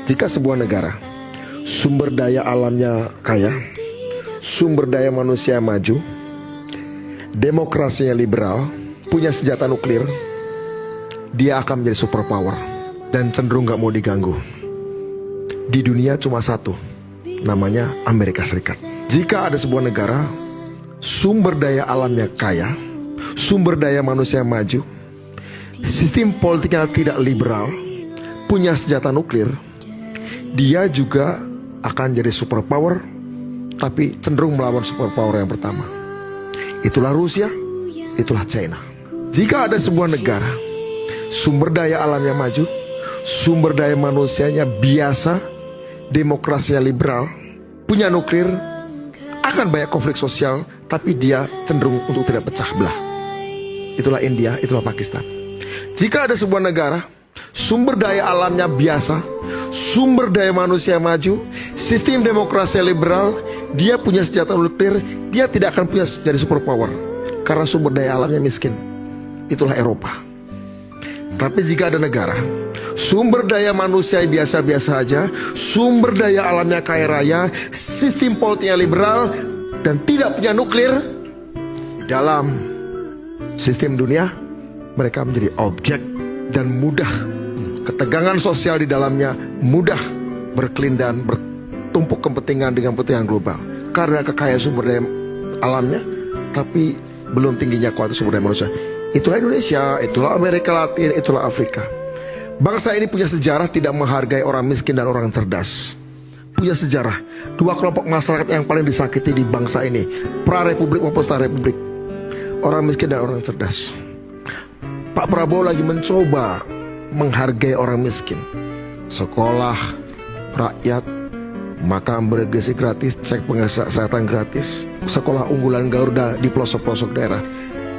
Jika sebuah negara sumber daya alamnya kaya, sumber daya manusia maju, demokrasinya liberal, punya senjata nuklir, dia akan menjadi superpower dan cenderung gak mau diganggu. Di dunia cuma satu, namanya Amerika Serikat. Jika ada sebuah negara sumber daya alamnya kaya, sumber daya manusia maju, sistem politiknya tidak liberal, punya senjata nuklir, dia juga akan jadi superpower, tapi cenderung melawan superpower yang pertama. Itulah Rusia, itulah China. Jika ada sebuah negara sumber daya alamnya maju, sumber daya manusianya biasa, demokrasinya liberal, punya nuklir, akan banyak konflik sosial, tapi dia cenderung untuk tidak pecah belah. Itulah India, itulah Pakistan. Jika ada sebuah negara sumber daya alamnya biasa, sumber daya manusia maju, sistem demokrasi liberal, dia punya senjata nuklir, dia tidak akan punya jadi superpower karena sumber daya alamnya miskin. Itulah Eropa. Tapi jika ada negara sumber daya manusia biasa-biasa aja, sumber daya alamnya kaya raya, sistem politiknya liberal, dan tidak punya nuklir, dalam sistem dunia mereka menjadi objek dan mudah, ketegangan sosial di dalamnya mudah berkelindan, bertumpuk kepentingan dengan kepentingan global karena kekayaan sumber daya alamnya, tapi belum tingginya kualitas sumber daya manusia. Itulah Indonesia, itulah Amerika Latin, itulah Afrika. Bangsa ini punya sejarah tidak menghargai orang miskin dan orang cerdas. Punya sejarah dua kelompok masyarakat yang paling disakiti di bangsa ini, pra-republik maupun setelah republik, orang miskin dan orang cerdas. Pak Prabowo lagi mencoba menghargai orang miskin. Sekolah rakyat, makan bergizi gratis, cek kesehatan gratis, sekolah unggulan Garuda di pelosok-pelosok daerah.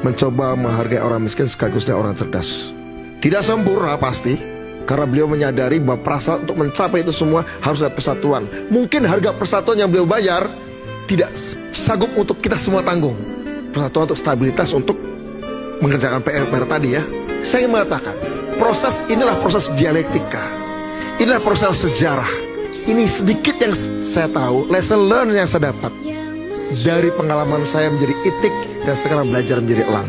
Mencoba menghargai orang miskin sekaligus orang cerdas. Tidak sempurna pasti, karena beliau menyadari bahwa perasaan untuk mencapai itu semua harus ada persatuan. Mungkin harga persatuan yang beliau bayar tidak sanggup untuk kita semua tanggung. Persatuan untuk stabilitas, untuk mengerjakan PR tadi ya. Saya mengatakan, inilah proses dialektika. Inilah proses sejarah. Ini sedikit yang saya tahu, lesson learn yang saya dapat dari pengalaman saya menjadi itik dan sekarang belajar menjadi elang.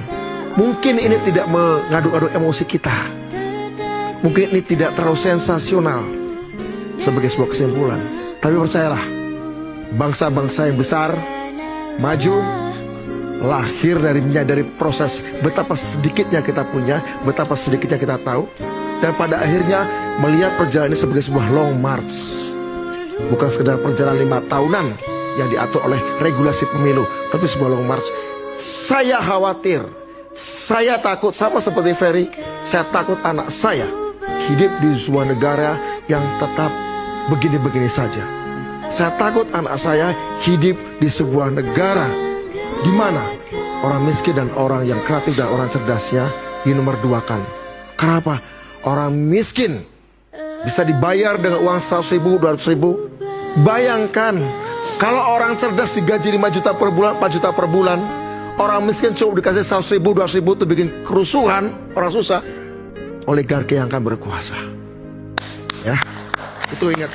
Mungkin ini tidak mengadu-adu emosi kita, mungkin ini tidak terlalu sensasional sebagai sebuah kesimpulan, tapi percayalah, bangsa-bangsa yang besar maju lahir dari menyadari proses betapa sedikitnya kita punya, betapa sedikitnya kita tahu, dan pada akhirnya melihat perjalanan ini sebagai sebuah long march, bukan sekedar perjalanan 5 tahunan yang diatur oleh regulasi pemilu, tapi sebuah long march. Saya khawatir, saya takut, sama seperti Ferry, saya takut anak saya hidup di sebuah negara yang tetap begini-begini saja. Saya takut anak saya hidup di sebuah negara di mana orang miskin dan orang yang kreatif dan orang cerdasnya dinomor duakan. Kenapa? Orang miskin bisa dibayar dengan uang 100 ribu, 200 ribu. Bayangkan kalau orang cerdas digaji 5 juta per bulan, 4 juta per bulan, orang miskin cuma dikasih 100 ribu, 200 ribu, itu bikin kerusuhan, orang susah. Oligarki yang akan berkuasa. Ya, itu ingat.